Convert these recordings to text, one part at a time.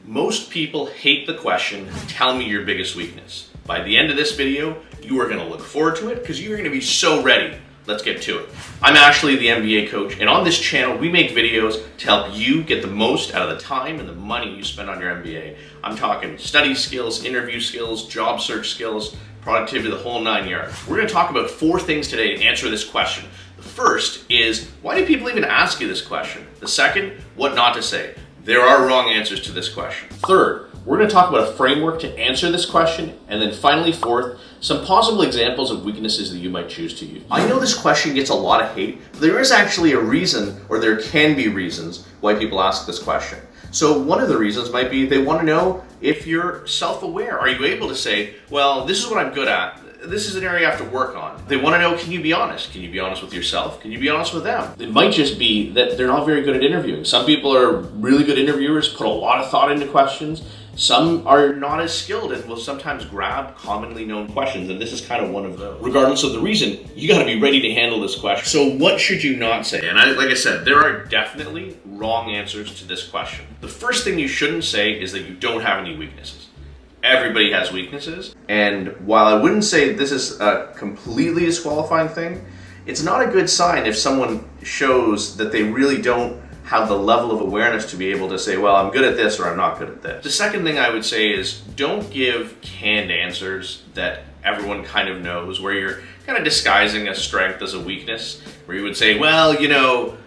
Most people hate the question, tell me your biggest weakness. By the end of this video, you are gonna look forward to it because you're gonna be so ready. Let's get to it. I'm Ashley, the MBA coach, and on this channel, we make videos to help you get the most out of the time and the money you spend on your MBA. I'm talking study skills, interview skills, job search skills, productivity, the whole 9 yards. We're gonna talk about 4 things today to answer this question. The first is, why do people even ask you this question? The second, what not to say. There are wrong answers to this question. Third, we're going to talk about a framework to answer this question. And then finally, fourth, some possible examples of weaknesses that you might choose to use. I know this question gets a lot of hate, but there is actually a reason, or there can be reasons, why people ask this question. So one of the reasons might be they want to know if you're self-aware. Are you able to say, well, this is what I'm good at. This is an area I have to work on. They want to know, can you be honest? Can you be honest with yourself? Can you be honest with them? It might just be that they're not very good at interviewing. Some people are really good interviewers, put a lot of thought into questions. Some are not as skilled and will sometimes grab commonly known questions, and this is kind of one of those. Regardless of the reason, you got to be ready to handle this question. So what should you not say? And like I said, there are definitely wrong answers to this question. The first thing you shouldn't say is that you don't have any weaknesses. Everybody has weaknesses, and while I wouldn't say this is a completely disqualifying thing, it's not a good sign if someone shows that they really don't have the level of awareness to be able to say, well, I'm good at this or I'm not good at this. The second thing I would say is don't give canned answers that everyone kind of knows, where you're kind of disguising a strength as a weakness, where you would say, well, you know,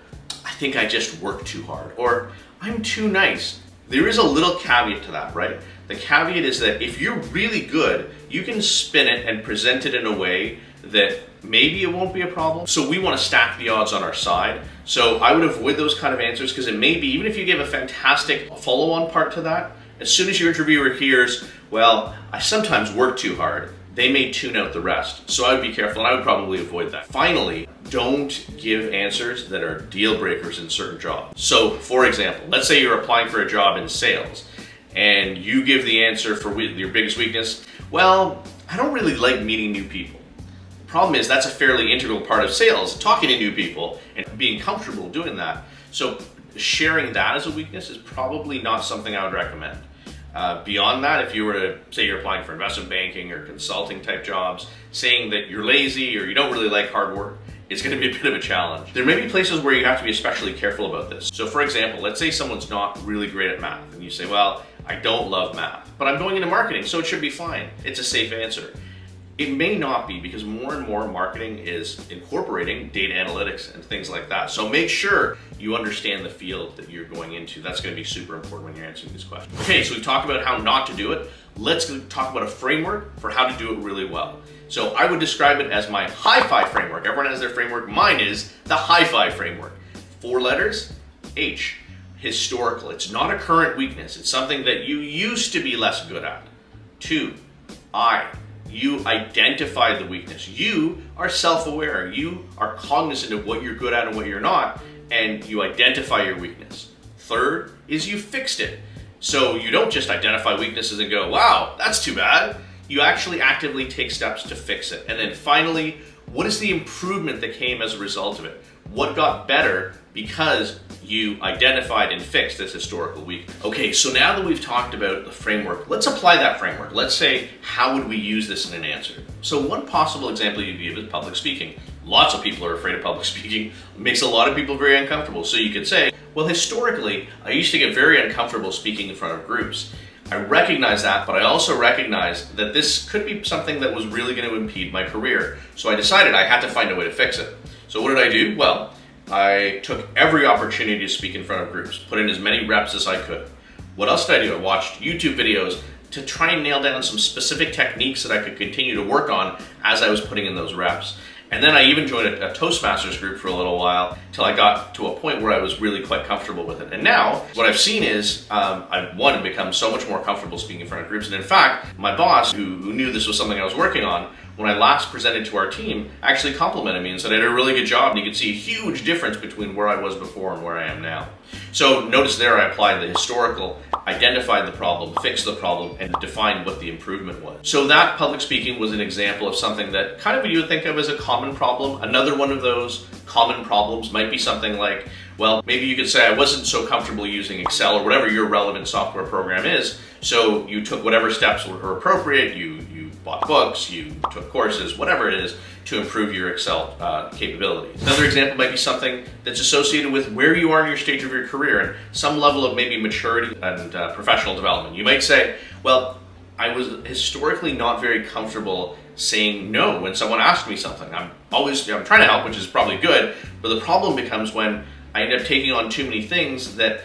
I think I just work too hard, or I'm too nice. There is a little caveat to that, right? The caveat is that if you're really good, you can spin it and present it in a way that maybe it won't be a problem. So we want to stack the odds on our side. So I would avoid those kind of answers because it may be, even if you give a fantastic follow-on part to that, as soon as your interviewer hears, well, I sometimes work too hard, they may tune out the rest. So I would be careful, and I would probably avoid that. Finally, don't give answers that are deal breakers in certain jobs. So for example, let's say you're applying for a job in sales and you give the answer for your biggest weakness, well, I don't really like meeting new people. The problem is that's a fairly integral part of sales, talking to new people and being comfortable doing that. So sharing that as a weakness is probably not something I would recommend. Beyond that, if you were to say you're applying for investment banking or consulting type jobs, saying that you're lazy or you don't really like hard work, it's going to be a bit of a challenge. There may be places where you have to be especially careful about this. So for example, let's say someone's not really great at math and you say, well, I don't love math, but I'm going into marketing, so it should be fine. It's a safe answer. It may not be, because more and more marketing is incorporating data analytics and things like that. So make sure you understand the field that you're going into. That's going to be super important when you're answering these questions. Okay, so we've talked about how not to do it. Let's talk about a framework for how to do it really well. So I would describe it as my HIFI framework. Everyone has their framework. Mine is the HIFI framework. 4 letters, H. Historical. It's not a current weakness. It's something that you used to be less good at. 2, I. You identify the weakness. You are self-aware. You are cognizant of what you're good at and what you're not, and you identify your weakness. 3rd is you fixed it. So you don't just identify weaknesses and go, wow, that's too bad. You actually actively take steps to fix it. And then finally, what is the improvement that came as a result of it? What got better because you identified and fixed this historical weakness? Okay, so now that we've talked about the framework, let's apply that framework. Let's say, how would we use this in an answer? So one possible example you could give is public speaking. Lots of people are afraid of public speaking. It makes a lot of people very uncomfortable. So you could say, well, historically, I used to get very uncomfortable speaking in front of groups. I recognize that, but I also recognize that this could be something that was really going to impede my career. So I decided I had to find a way to fix it. So what did I do? Well, I took every opportunity to speak in front of groups, put in as many reps as I could. What else did I do? I watched YouTube videos to try and nail down some specific techniques that I could continue to work on as I was putting in those reps. And then I even joined a Toastmasters group for a little while till I got to a point where I was really quite comfortable with it. And now what I've seen is I've become so much more comfortable speaking in front of groups. And in fact, my boss, who knew this was something I was working on, when I last presented to our team, actually complimented me and said I did a really good job, and you could see a huge difference between where I was before and where I am now. So notice there I applied the historical, identified the problem, fixed the problem, and defined what the improvement was. So that public speaking was an example of something that kind of you would think of as a common problem. Another one of those common problems might be something like, Well, maybe you could say I wasn't so comfortable using Excel or whatever your relevant software program is, so you took whatever steps were appropriate, you bought books, you took courses, whatever it is, to improve your Excel capabilities. Another example might be something that's associated with where you are in your stage of your career and some level of maybe maturity and professional development. You might say, well, I was historically not very comfortable saying no when someone asked me something. I'm trying to help, which is probably good, but the problem becomes when I end up taking on too many things that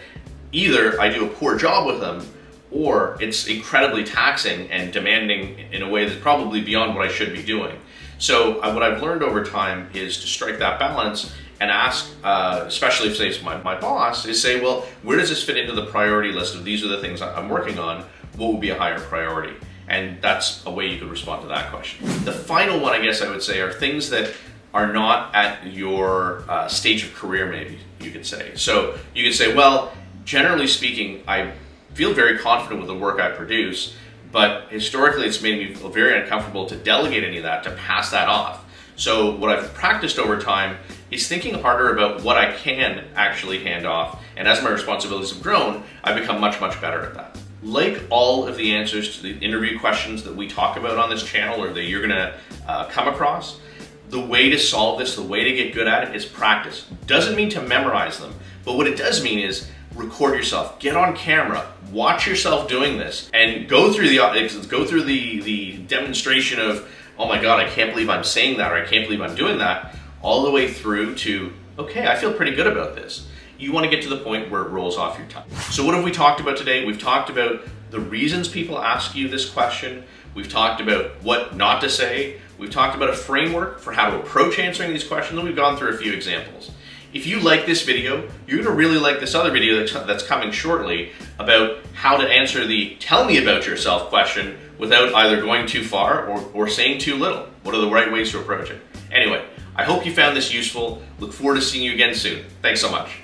either I do a poor job with them, or it's incredibly taxing and demanding in a way that's probably beyond what I should be doing. So what I've learned over time is to strike that balance and ask, especially if it's my boss, is say, well, where does this fit into the priority list of these are the things I'm working on? What would be a higher priority? And that's a way you could respond to that question. The final one, I guess I would say, are things that are not at your stage of career, maybe you could say. So you could say, well, generally speaking, I feel very confident with the work I produce, but historically it's made me feel very uncomfortable to delegate any of that, to pass that off. So what I've practiced over time is thinking harder about what I can actually hand off, and as my responsibilities have grown, I've become much, much better at that. Like all of the answers to the interview questions that we talk about on this channel or that you're gonna come across, the way to solve this, the way to get good at it is practice. Doesn't mean to memorize them, but what it does mean is record yourself, get on camera, watch yourself doing this, and go through the demonstration of, oh my God, I can't believe I'm saying that, or I can't believe I'm doing that, all the way through to, okay, I feel pretty good about this. You want to get to the point where it rolls off your tongue. So what have we talked about today? We've talked about the reasons people ask you this question. We've talked about what not to say. We've talked about a framework for how to approach answering these questions, and we've gone through a few examples. If you like this video, you're gonna really like this other video that's coming shortly about how to answer the tell me about yourself question without either going too far or saying too little. What are the right ways to approach it? Anyway, I hope you found this useful. Look forward to seeing you again soon. Thanks so much.